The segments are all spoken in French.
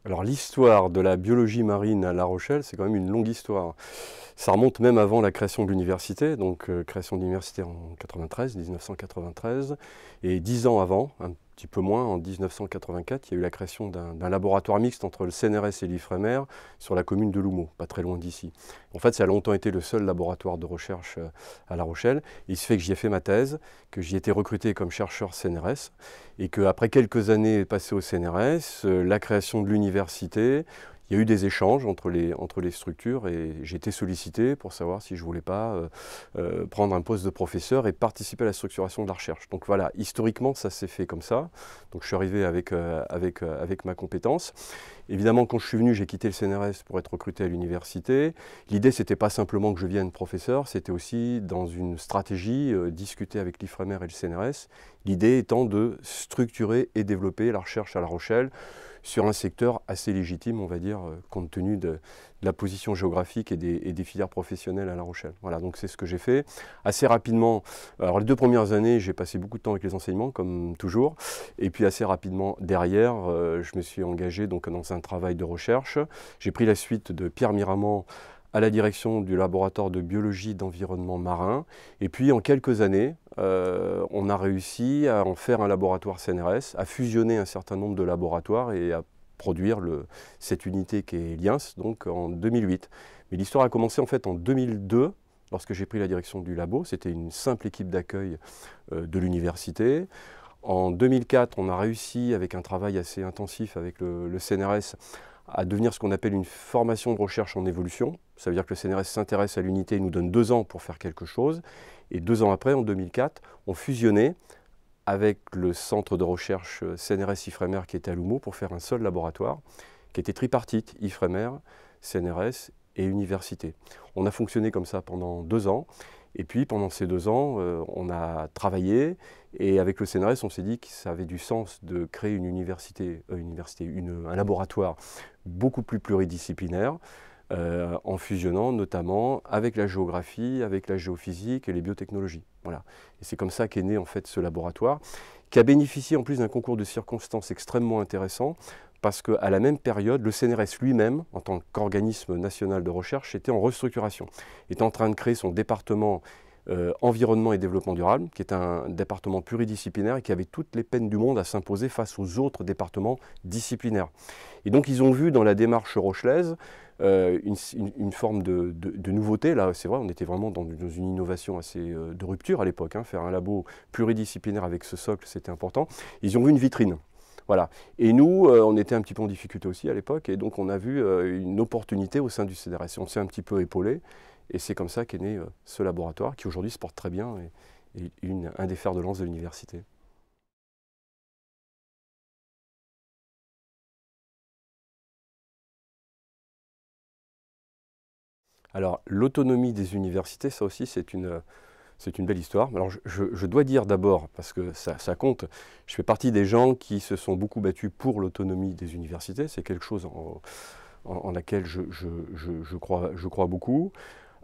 Alors l'histoire de la biologie marine à La Rochelle, c'est quand même une longue histoire. Ça remonte même avant la création de l'université, donc création de l'université en 1993, et 10 ans avant, un petit peu moins, en 1984, il y a eu la création d'un laboratoire mixte entre le CNRS et l'IFREMER sur la commune de Loumeau, pas très loin d'ici. En fait, ça a longtemps été le seul laboratoire de recherche à La Rochelle. Il se fait que j'y ai fait ma thèse, que j'y ai été recruté comme chercheur CNRS, et qu'après quelques années passées au CNRS, la création de l'université, il y a eu des échanges entre les structures et j'ai été sollicité pour savoir si je ne voulais pas prendre un poste de professeur et participer à la structuration de la recherche. Donc voilà, historiquement, ça s'est fait comme ça. Donc je suis arrivé avec ma compétence. Évidemment, quand je suis venu, j'ai quitté le CNRS pour être recruté à l'université. L'idée, ce n'était pas simplement que je vienne professeur, c'était aussi dans une stratégie discutée avec l'IFREMER et le CNRS. L'idée étant de structurer et développer la recherche à La Rochelle sur un secteur assez légitime, on va dire, compte tenu de la position géographique et des filières professionnelles à La Rochelle. Voilà, donc c'est ce que j'ai fait. Assez rapidement, alors les 2 premières années, j'ai passé beaucoup de temps avec les enseignements, comme toujours, et puis assez rapidement derrière, je me suis engagé donc, dans un travail de recherche. J'ai pris la suite de Pierre Miramant à la direction du laboratoire de biologie d'environnement marin. Et puis en quelques années, on a réussi à en faire un laboratoire CNRS, à fusionner un certain nombre de laboratoires et à produire cette unité qui est LIANS, donc en 2008. Mais l'histoire a commencé en fait en 2002, lorsque j'ai pris la direction du labo. C'était une simple équipe d'accueil de l'université. En 2004, on a réussi, avec un travail assez intensif avec le CNRS, à devenir ce qu'on appelle une formation de recherche en évolution. Ça veut dire que le CNRS s'intéresse à l'unité et nous donne 2 ans pour faire quelque chose. Et 2 ans après, en 2004, on fusionnait avec le centre de recherche CNRS-IFREMER qui était à Loumeau pour faire un seul laboratoire qui était tripartite, IFREMER, CNRS et université. On a fonctionné comme ça pendant 2 ans. Et puis pendant ces 2 ans, on a travaillé et avec le CNRS, on s'est dit que ça avait du sens de créer une un laboratoire beaucoup plus pluridisciplinaire en fusionnant notamment avec la géographie, avec la géophysique et les biotechnologies. Voilà. Et c'est comme ça qu'est né en fait ce laboratoire qui a bénéficié en plus d'un concours de circonstances extrêmement intéressant parce qu'à la même période, le CNRS lui-même, en tant qu'organisme national de recherche, était en restructuration, était en train de créer son département environnement et développement durable, qui est un département pluridisciplinaire et qui avait toutes les peines du monde à s'imposer face aux autres départements disciplinaires. Et donc ils ont vu dans la démarche rochelaise une forme de nouveauté. Là, c'est vrai, on était vraiment dans une innovation assez de rupture à l'époque. Hein. Faire un labo pluridisciplinaire avec ce socle, c'était important. Ils ont vu une vitrine. Voilà. Et nous, on était un petit peu en difficulté aussi à l'époque, et donc on a vu une opportunité au sein du CNRS. On s'est un petit peu épaulé, et c'est comme ça qu'est né ce laboratoire, qui aujourd'hui se porte très bien et est un des fers de lance de l'université. Alors, l'autonomie des universités, ça aussi, c'est une belle histoire. Alors, je dois dire d'abord, parce que ça compte, je fais partie des gens qui se sont beaucoup battus pour l'autonomie des universités. C'est quelque chose en laquelle je crois beaucoup.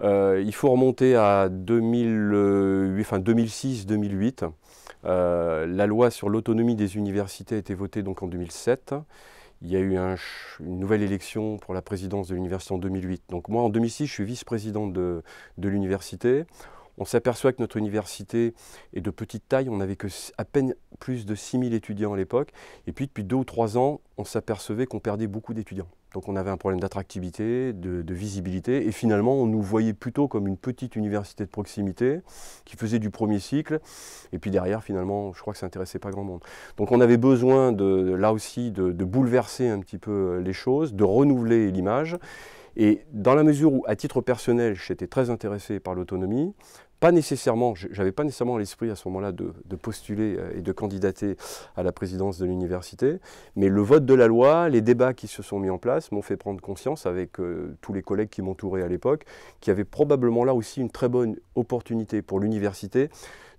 Il faut remonter à 2006-2008. La loi sur l'autonomie des universités a été votée donc en 2007. Il y a eu une nouvelle élection pour la présidence de l'université en 2008. Donc moi, en 2006, je suis vice-président de l'université. On s'aperçoit que notre université est de petite taille. On n'avait que à peine plus de 6000 étudiants à l'époque. Et puis, depuis 2 ou 3 ans, on s'apercevait qu'on perdait beaucoup d'étudiants. Donc on avait un problème d'attractivité, de visibilité. Et finalement, on nous voyait plutôt comme une petite université de proximité qui faisait du premier cycle. Et puis derrière, finalement, je crois que ça n'intéressait pas grand monde. Donc on avait besoin, là aussi, de bouleverser un petit peu les choses, de renouveler l'image. Et dans la mesure où, à titre personnel, j'étais très intéressé par l'autonomie, j'avais pas nécessairement à l'esprit à ce moment-là de postuler et de candidater à la présidence de l'université, mais le vote de la loi, les débats qui se sont mis en place m'ont fait prendre conscience avec tous les collègues qui m'entouraient à l'époque, qu'il y avait probablement là aussi une très bonne opportunité pour l'université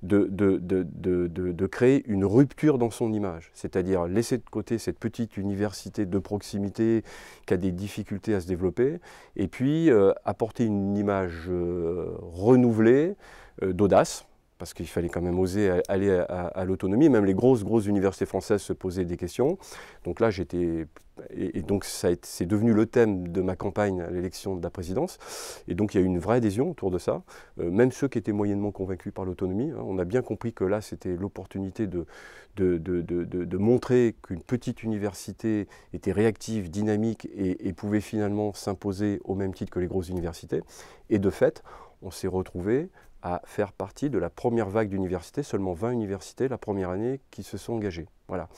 de créer une rupture dans son image, c'est-à-dire laisser de côté cette petite université de proximité qui a des difficultés à se développer, et puis apporter une image renouvelée, d'audace, parce qu'il fallait quand même oser aller à l'autonomie. Même les grosses universités françaises se posaient des questions. Donc là, et donc c'est devenu le thème de ma campagne à l'élection de la présidence. Et donc il y a eu une vraie adhésion autour de ça. Même ceux qui étaient moyennement convaincus par l'autonomie, hein, on a bien compris que là, c'était l'opportunité de montrer qu'une petite université était réactive, dynamique et pouvait finalement s'imposer au même titre que les grosses universités. Et de fait, on s'est retrouvés à faire partie de la première vague d'universités, seulement 20 universités la première année qui se sont engagées. Voilà.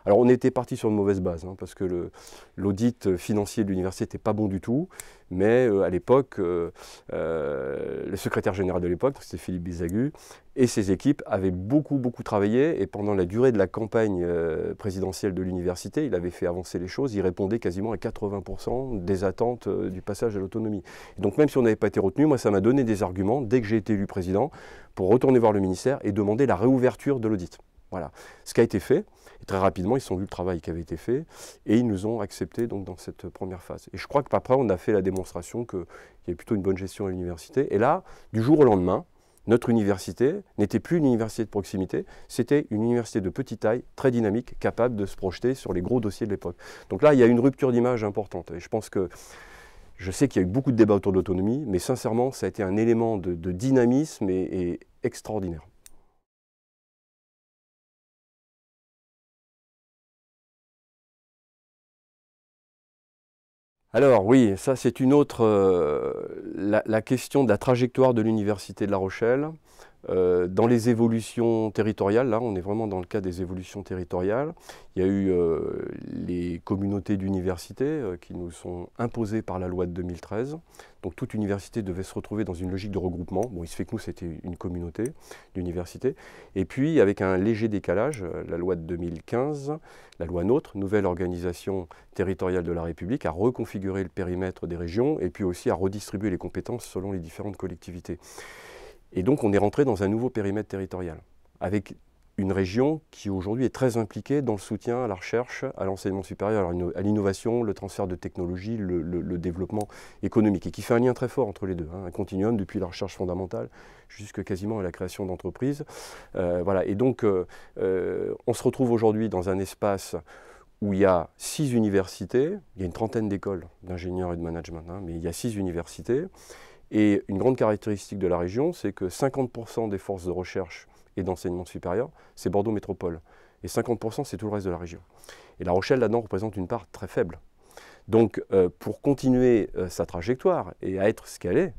Alors on était parti sur une mauvaise base, hein, parce que l'audit financier de l'université n'était pas bon du tout, mais à l'époque, le secrétaire général de l'époque, c'était Philippe Bézagu, et ses équipes avaient beaucoup travaillé, et pendant la durée de la campagne présidentielle de l'université, il avait fait avancer les choses, il répondait quasiment à 80% des attentes du passage à l'autonomie. Donc même si on n'avait pas été retenu, moi ça m'a donné des arguments, dès que j'ai été élu président, pour retourner voir le ministère et demander la réouverture de l'audit. Voilà. Ce qui a été fait, et très rapidement, ils se sont vu le travail qui avait été fait, et ils nous ont acceptés donc, dans cette première phase. Et je crois qu'après, on a fait la démonstration qu'il y avait plutôt une bonne gestion à l'université. Et là, du jour au lendemain, notre université n'était plus une université de proximité, c'était une université de petite taille, très dynamique, capable de se projeter sur les gros dossiers de l'époque. Donc là, il y a une rupture d'image importante. Et je pense que, je sais qu'il y a eu beaucoup de débats autour de l'autonomie, mais sincèrement, ça a été un élément de dynamisme et extraordinaire. Alors oui, ça c'est une autre, la question de la trajectoire de l'Université de La Rochelle. Dans les évolutions territoriales, là on est vraiment dans le cas des évolutions territoriales, il y a eu les communautés d'universités qui nous sont imposées par la loi de 2013. Donc toute université devait se retrouver dans une logique de regroupement. Bon, il se fait que nous c'était une communauté d'universités. Et puis avec un léger décalage, la loi de 2015, la loi NOTRe, nouvelle organisation territoriale de la République, a reconfiguré le périmètre des régions et puis aussi à redistribuer les compétences selon les différentes collectivités. Et donc on est rentré dans un nouveau périmètre territorial, avec une région qui aujourd'hui est très impliquée dans le soutien à la recherche, à l'enseignement supérieur, à l'innovation, le transfert de technologies, le développement économique, et qui fait un lien très fort entre les deux, hein, un continuum depuis la recherche fondamentale jusque quasiment à la création d'entreprises. Voilà. Et donc on se retrouve aujourd'hui dans un espace où il y a 6 universités, il y a une trentaine d'écoles d'ingénieurs et de management, hein, mais il y a 6 universités. Et une grande caractéristique de la région, c'est que 50% des forces de recherche et d'enseignement supérieur, c'est Bordeaux Métropole. Et 50%, c'est tout le reste de la région. Et La Rochelle, là-dedans, représente une part très faible. Donc, pour continuer sa trajectoire et à être ce qu'elle est,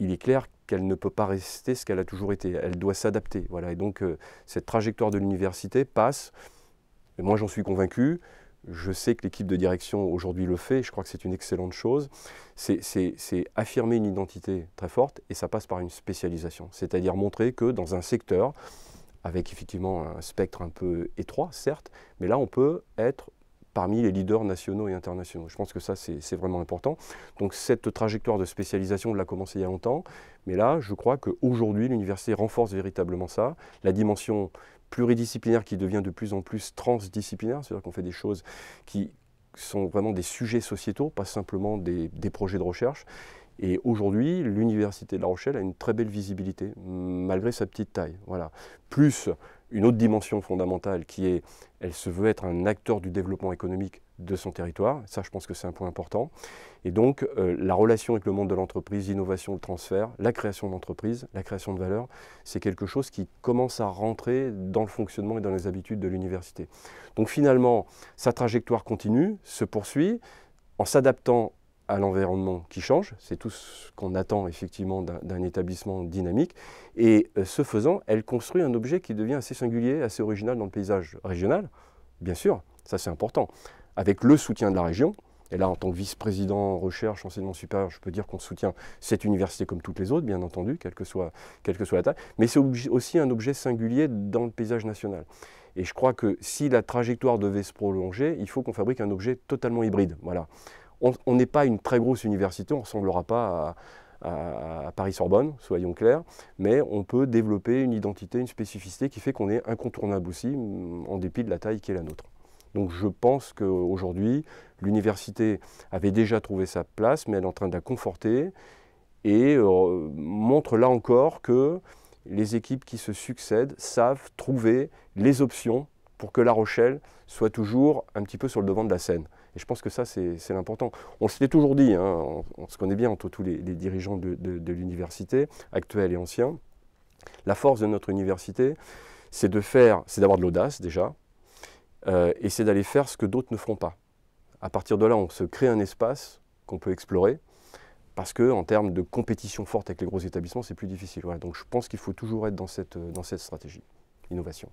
il est clair qu'elle ne peut pas rester ce qu'elle a toujours été. Elle doit s'adapter. Voilà. Et donc, cette trajectoire de l'université passe, et moi j'en suis convaincu. Je sais que l'équipe de direction aujourd'hui le fait, je crois que c'est une excellente chose, c'est affirmer une identité très forte et ça passe par une spécialisation. C'est-à-dire montrer que dans un secteur, avec effectivement un spectre un peu étroit, certes, mais là on peut être parmi les leaders nationaux et internationaux. Je pense que ça c'est vraiment important. Donc cette trajectoire de spécialisation, on l'a commencé il y a longtemps, mais là je crois qu'aujourd'hui l'université renforce véritablement ça, la dimension pluridisciplinaire qui devient de plus en plus transdisciplinaire, c'est-à-dire qu'on fait des choses qui sont vraiment des sujets sociétaux, pas simplement des projets de recherche. Et aujourd'hui, l'Université de La Rochelle a une très belle visibilité, malgré sa petite taille. Voilà. Plus une autre dimension fondamentale qui est, elle se veut être un acteur du développement économique de son territoire. Ça, je pense que c'est un point important. Et donc, la relation avec le monde de l'entreprise, l'innovation, le transfert, la création d'entreprises, la création de valeur, c'est quelque chose qui commence à rentrer dans le fonctionnement et dans les habitudes de l'université. Donc finalement, sa trajectoire continue, se poursuit, en s'adaptant à l'environnement qui change, c'est tout ce qu'on attend effectivement d'un établissement dynamique, et ce faisant, elle construit un objet qui devient assez singulier, assez original dans le paysage régional, bien sûr, ça c'est important, avec le soutien de la région, et là en tant que vice-président recherche, enseignement supérieur, je peux dire qu'on soutient cette université comme toutes les autres, bien entendu, quelle que soit la taille, mais c'est aussi un objet singulier dans le paysage national. Et je crois que si la trajectoire devait se prolonger, il faut qu'on fabrique un objet totalement hybride, voilà. On n'est pas une très grosse université, on ne ressemblera pas à Paris-Sorbonne, soyons clairs, mais on peut développer une identité, une spécificité qui fait qu'on est incontournable aussi, en dépit de la taille qui est la nôtre. Donc je pense qu'aujourd'hui, l'université avait déjà trouvé sa place, mais elle est en train de la conforter et montre là encore qu'il les équipes qui se succèdent savent trouver les options pour que La Rochelle soit toujours un petit peu sur le devant de la scène. Et je pense que ça, c'est l'important. On se l'est toujours dit, hein, on se connaît bien entre tous les dirigeants de l'université, actuels et anciens. La force de notre université, c'est d'avoir de l'audace déjà, et c'est d'aller faire ce que d'autres ne feront pas. À partir de là, on se crée un espace qu'on peut explorer, parce qu'en termes de compétition forte avec les gros établissements, c'est plus difficile. Voilà. Donc je pense qu'il faut toujours être dans cette stratégie, innovation.